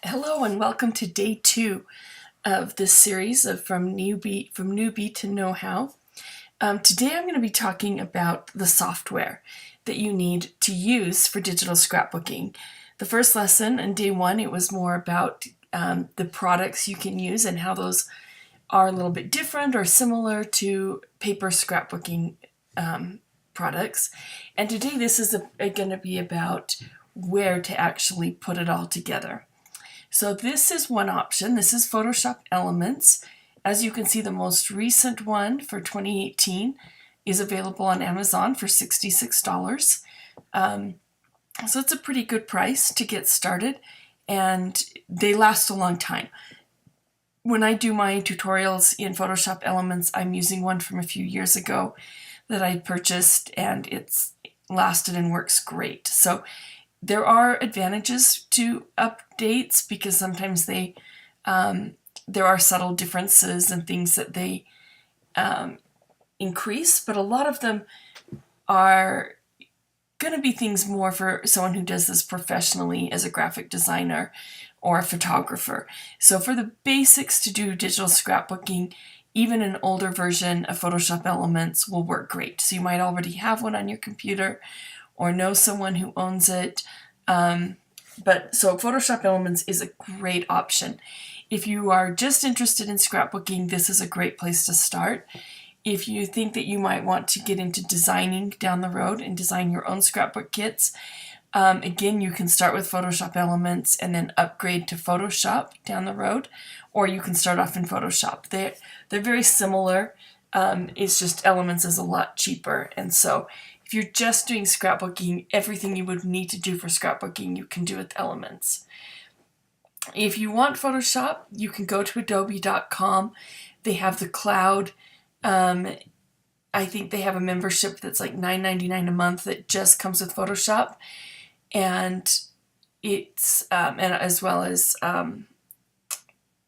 Hello and welcome to day 2 of this series of From Newbie to Know How. Today I'm going to be talking about the software that you need to use for digital scrapbooking. The first lesson in day 1, it was more about the products you can use and how those are a little bit different or similar to paper scrapbooking products. And today this is going to be about where to actually put it all together. So this is one option. This is Photoshop Elements. As you can see, the most recent one for 2018 is available on Amazon for $66. So it's a pretty good price to get started, and they last a long time. When I do my tutorials in Photoshop Elements, I'm using one from a few years ago that I purchased, and it's lasted and works great. So there are advantages to updates because sometimes there are subtle differences and things that they increase, but a lot of them are going to be things more for someone who does this professionally as a graphic designer or a photographer. So for the basics to do digital scrapbooking, even an older version of Photoshop Elements will work great. So you might already have one on your computer or know someone who owns it. So Photoshop Elements is a great option. If you are just interested in scrapbooking, this is a great place to start. If you think that you might want to get into designing down the road and design your own scrapbook kits, again, you can start with Photoshop Elements and then upgrade to Photoshop down the road, or you can start off in Photoshop. They're very similar. It's just Elements is a lot cheaper, and so if you're just doing scrapbooking, everything you would need to do for scrapbooking, you can do with Elements. If you want Photoshop, you can go to adobe.com. They have the cloud. I think they have a membership that's like $9.99 a month that just comes with Photoshop, and it's and as well as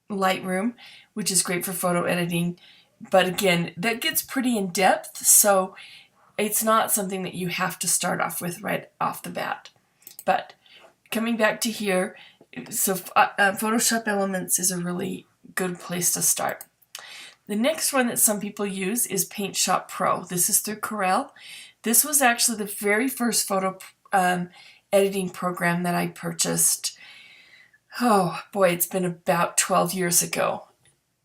Lightroom, which is great for photo editing. But again, that gets pretty in depth, so it's not something that you have to start off with right off the bat. But coming back to here, so Photoshop Elements is a really good place to start. The next one that some people use is PaintShop Pro. This is through Corel. This was actually the very first photo editing program that I purchased. Oh boy, it's been about 12 years ago,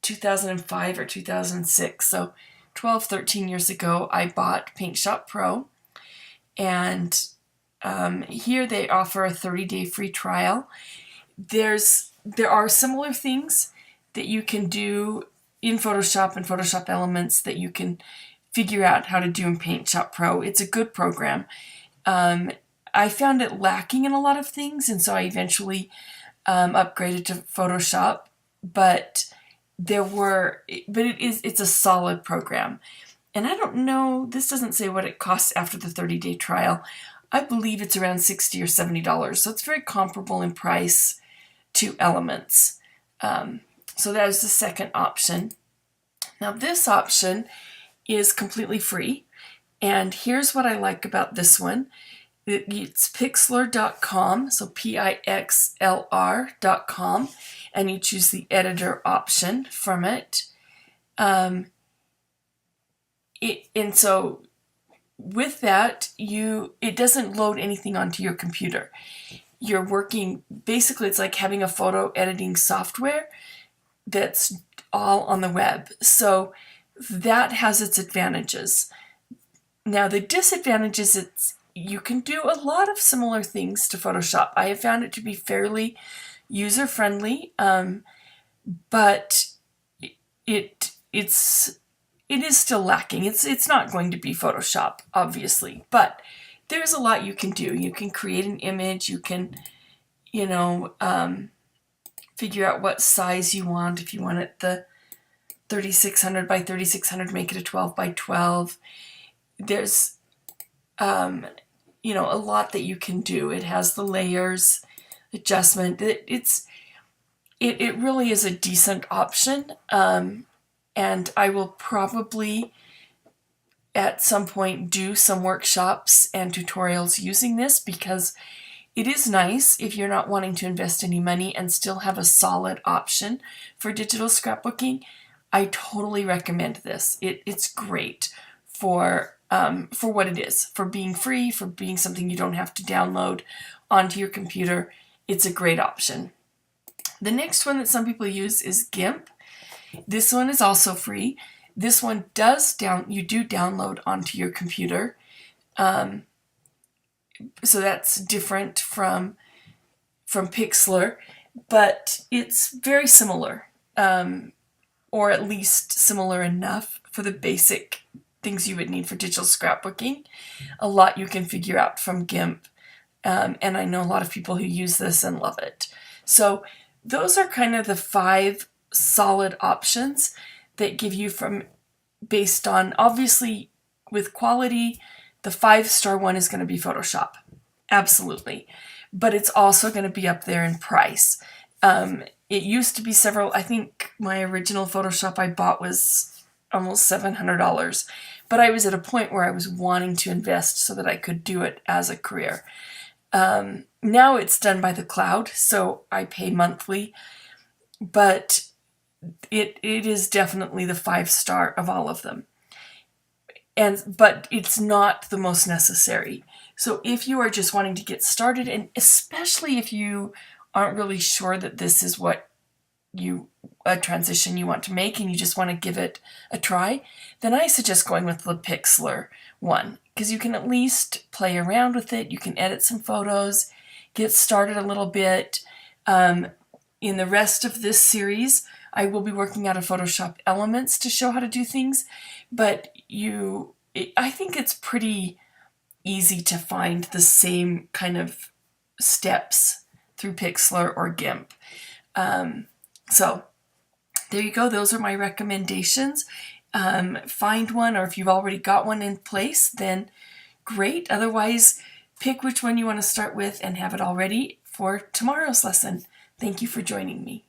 2005 or 2006. So 12, 13 years ago, I bought PaintShop Pro, and here they offer a 30-day free trial. There are similar things that you can do in Photoshop and Photoshop Elements that you can figure out how to do in PaintShop Pro. It's a good program. I found it lacking in a lot of things, and so I eventually upgraded to Photoshop, but it's a solid program. And I don't know, this doesn't say what it costs after the 30-day trial. I believe it's around $60 or $70, so it's very comparable in price to Elements. So that is the second option. Now this option is completely free, and here's what I like about this one. It's Pixlr.com, so Pixlr.com, and you choose the editor option from it. And so with that, it doesn't load anything onto your computer. You're working, basically it's like having a photo editing software that's all on the web. So that has its advantages. Now the disadvantages, you can do a lot of similar things to Photoshop. I have found it to be fairly user-friendly, but it is still lacking. It's not going to be Photoshop, obviously, but there's a lot you can do. You can create an image. You can, figure out what size you want. If you want it the 3600 by 3600, make it a 12 by 12. There's a lot that you can do. It has the layers, adjustment. It really is a decent option, and I will probably at some point do some workshops and tutorials using this because It is nice if you're not wanting to invest any money and still have a solid option for digital scrapbooking. I totally recommend this. It's great for what it is, for being free, for being something you don't have to download onto your computer. It's a great option. The next one that some people use is GIMP. This one is also free. This one you do download onto your computer. So that's different from Pixlr, but it's very similar, or at least similar enough for the basic things you would need for digital scrapbooking. A lot you can figure out from GIMP, and I know a lot of people who use this and love it. So those are kind of the 5 solid options that give you based on, obviously with quality, the 5-star one is going to be Photoshop. Absolutely. But it's also going to be up there in price. It used to be I think my original Photoshop I bought was almost $700. But I was at a point where I was wanting to invest so that I could do it as a career. Now it's done by the cloud, so I pay monthly. But it is definitely the 5-star of all of them. But it's not the most necessary. So if you are just wanting to get started, and especially if you aren't really sure that this is a transition you want to make and you just want to give it a try, then I suggest going with the Pixlr one, because you can at least play around with it. You can edit some photos, get started a little bit. In the rest of this series, I will be working out of Photoshop Elements to show how to do things, but I think it's pretty easy to find the same kind of steps through Pixlr or GIMP. So there you go. Those are my recommendations. Find one, or if you've already got one in place, then great. Otherwise, pick which one you want to start with and have it all ready for tomorrow's lesson. Thank you for joining me.